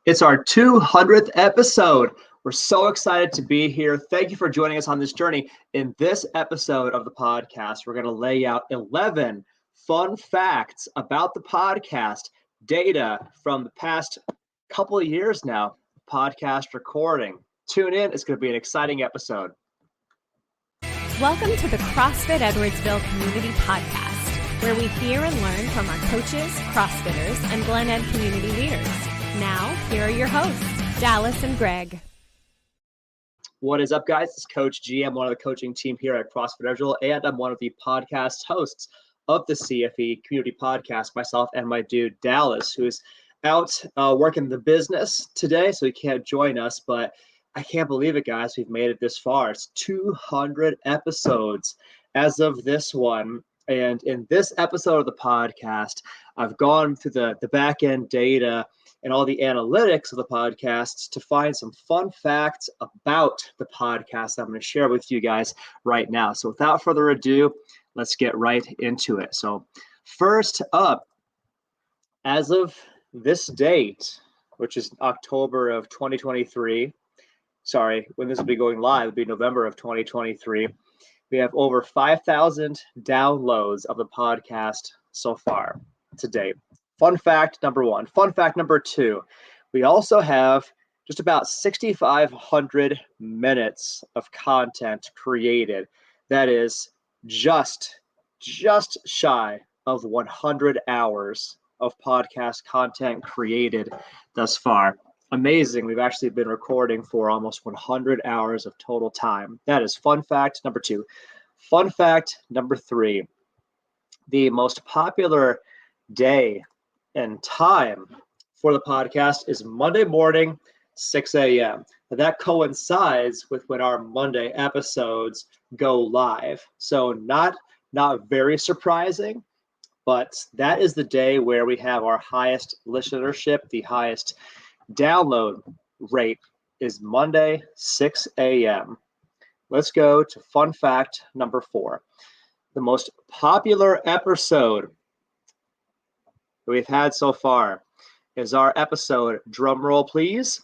It's our 200th episode. We're so excited to be here. Thank you for joining us on this journey. In this episode of the podcast, we're going to lay out 11 fun facts about the podcast, data from the past couple of years now, podcast recording. Tune in. It's going to be an exciting episode. Welcome to the CrossFit Edwardsville Community Podcast, where we hear and learn from our coaches, CrossFitters, and Glen Ed community leaders. Now, here are your hosts, Dallas and Greg. What is up, guys? It's Coach G. I'm one of the coaching team here at CrossFit Edwardsville, and I'm one of the podcast hosts of the CFE Community Podcast, myself and my dude, Dallas, who's out working the business today, so he can't join us, but I can't believe it, guys. We've made it this far. It's 200 episodes as of this one. And in this episode of the podcast, I've gone through the back-end data and all the analytics of the podcast to find some fun facts about the podcast I'm going to share with you guys right now. So without further ado, let's get right into it. So first up, as of this date, which is October of 2023, when this will be going live, it'll be November of 2023. We have over 5,000 downloads of the podcast so far to date. Fun fact number one. Fun fact number two, we also have just about 6,500 minutes of content created. That is just shy of 100 hours of podcast content created thus far. Amazing. We've actually been recording for almost 100 hours of total time. That is fun fact number two. Fun fact number three, the most popular day and time for the podcast is Monday morning, 6 a.m. That coincides with when our Monday episodes go live. So not very surprising, but that is the day where we have our highest listenership, the highest download rate is Monday, 6 a.m. Let's go to fun fact number four. The most popular episode we've had so far is our episode, drum roll please,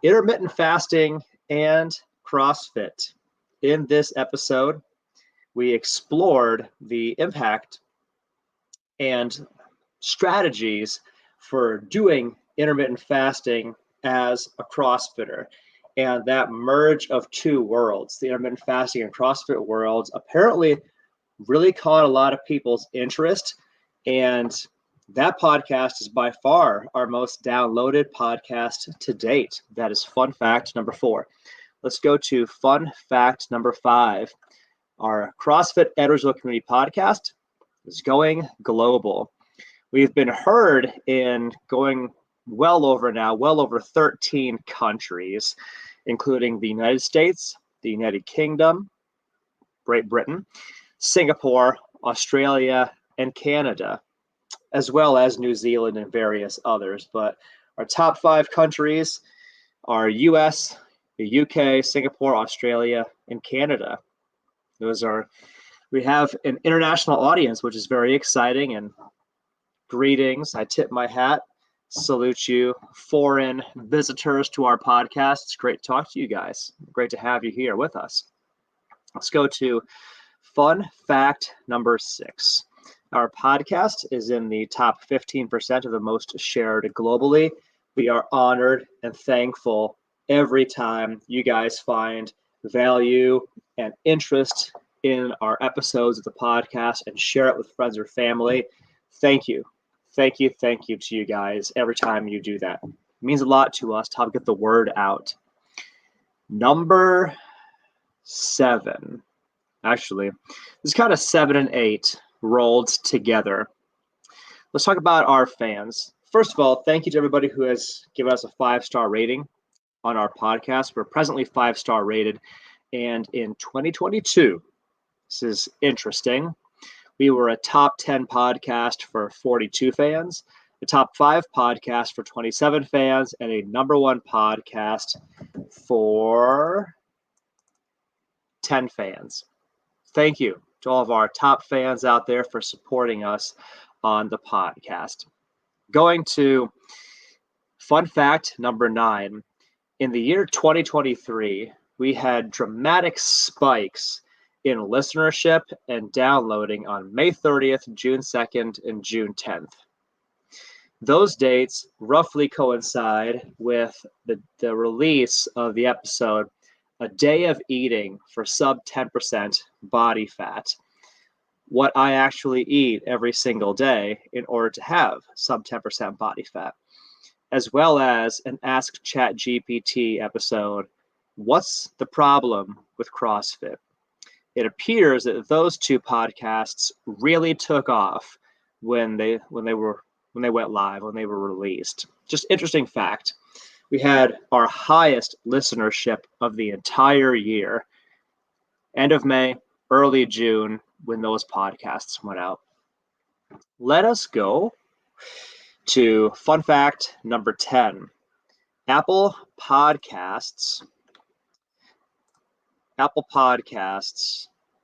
intermittent fasting and CrossFit. In this episode, we explored the impact and strategies for doing intermittent fasting as a CrossFitter. And that merge of two worlds, the intermittent fasting and CrossFit worlds, apparently really caught a lot of people's interest. And that podcast is by far our most downloaded podcast to date. That is fun fact number four. Let's go to fun fact number five. Our CrossFit Edwardsville Community Podcast is going global. We've been heard in well over 13 countries, including the United States, the United Kingdom, Great Britain, Singapore, Australia, and Canada, as well as New Zealand and various others. But our top 5 countries are US, the UK, Singapore, Australia, and Canada. We have an international audience, which is very exciting, and greetings. I tip my hat. Salute you, foreign visitors to our podcast. It's great to talk to you guys. Great to have you here with us. Let's go to fun fact number 6. Our podcast is in the top 15% of the most shared globally. We are honored and thankful every time you guys find value and interest in our episodes of the podcast and share it with friends or family. Thank you. Thank you to you guys every time you do that. It means a lot to us to help get the word out. Number 7. Actually, this is kind of 7 and 8 rolled together. Let's talk about our fans. First of all, thank you to everybody who has given us a 5-star rating on our podcast. We're presently 5-star rated. And in 2022, this is interesting, we were a top 10 podcast for 42 fans, a top 5 podcast for 27 fans, and a number 1 podcast for 10 fans. Thank you to all of our top fans out there for supporting us on the podcast. Going to Fun fact number 9. In the year 2023, we had dramatic spikes in listenership and downloading on May 30th, June 2nd, and June 10th. Those dates roughly coincide with the release of the episode, A Day of Eating for Sub 10% Body Fat. What I actually eat every single day in order to have sub 10% body fat, as well as an Ask ChatGPT episode, What's the Problem with CrossFit? It appears that those two podcasts really took off when they went live, when they were released. Just interesting fact. We had our highest listenership of the entire year, end of May, early June, when those podcasts went out. Let us go to fun fact number 10. Apple Podcasts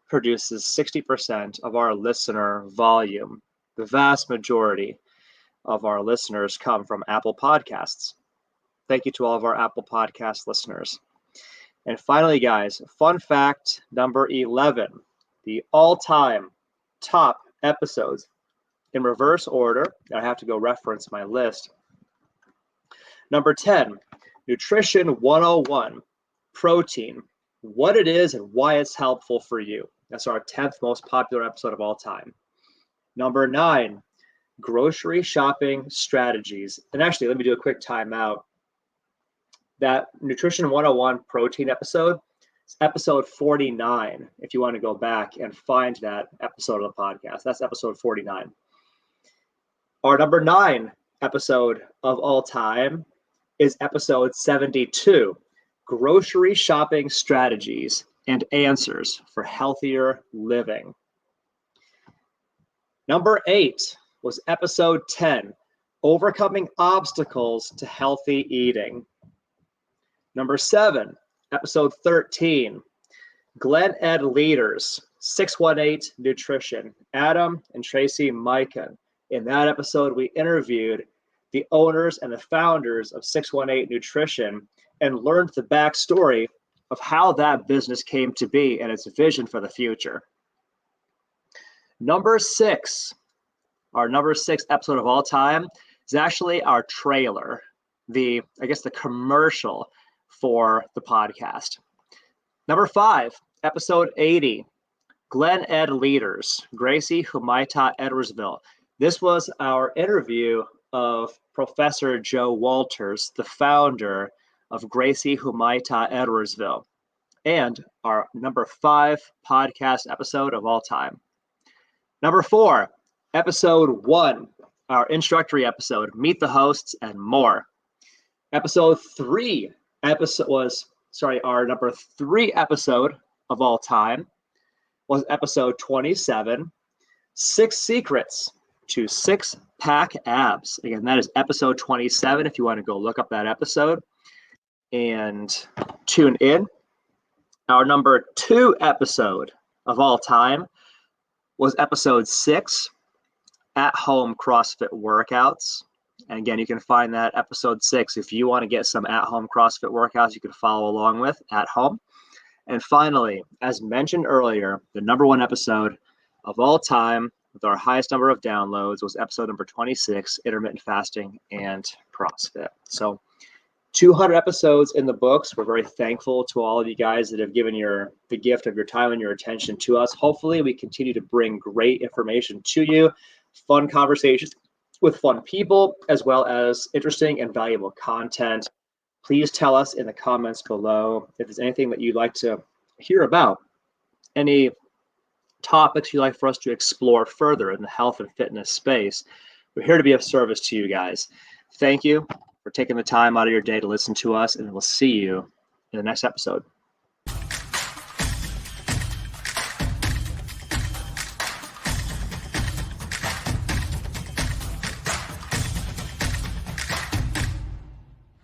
produces 60% of our listener volume. The vast majority of our listeners come from Apple Podcasts. Thank you to all of our Apple Podcast listeners. And finally, guys, fun fact number 11, the all-time top episodes in reverse order. I have to go reference my list. Number 10, Nutrition 101, protein, what it is and why it's helpful for you. That's our 10th most popular episode of all time. Number 9, grocery shopping strategies. And actually, let me do a quick timeout. That Nutrition 101 protein episode is episode 49. If you want to go back and find that episode of the podcast, that's episode 49. Our number 9 episode of all time is episode 72, grocery shopping strategies and answers for healthier living. Number 8 was episode 10, overcoming obstacles to healthy eating. Number 7, episode 13, Glen Ed Leaders, 618 Nutrition, Adam and Tracy Mikan. In that episode, we interviewed the owners and the founders of 618 Nutrition and learned the backstory of how that business came to be and its vision for the future. Number 6, our number 6 episode of all time is actually our trailer, the commercial for the podcast. Number 5, episode 80, Glen Ed Leaders, Gracie Humaita Edwardsville. This was our interview of Professor Joe Walters, the founder of Gracie Humaita Edwardsville, and our number 5 podcast episode of all time. Number 4, episode 1, our introductory episode, Meet the Hosts and More. Episode 3 our number 3 episode of all time was episode 27, 6 Secrets to 6-Pack Abs. Again, that is episode 27 if you want to go look up that episode and tune in. Our number 2 episode of all time was episode 6, At-Home CrossFit Workouts. And again, you can find that episode 6 if you want to get some at-home CrossFit workouts you can follow along with at home. And finally, as mentioned earlier, the number 1 episode of all time with our highest number of downloads was episode number 26, Intermittent Fasting and CrossFit. So 200 episodes in the books. We're very thankful to all of you guys that have given the gift of your time and your attention to us. Hopefully we continue to bring great information to you, fun conversations with fun people, as well as interesting and valuable content. Please tell us in the comments below if there's anything that you'd like to hear about, any topics you'd like for us to explore further in the health and fitness space. We're here to be of service to you guys. Thank you for taking the time out of your day to listen to us, and we'll see you in the next episode.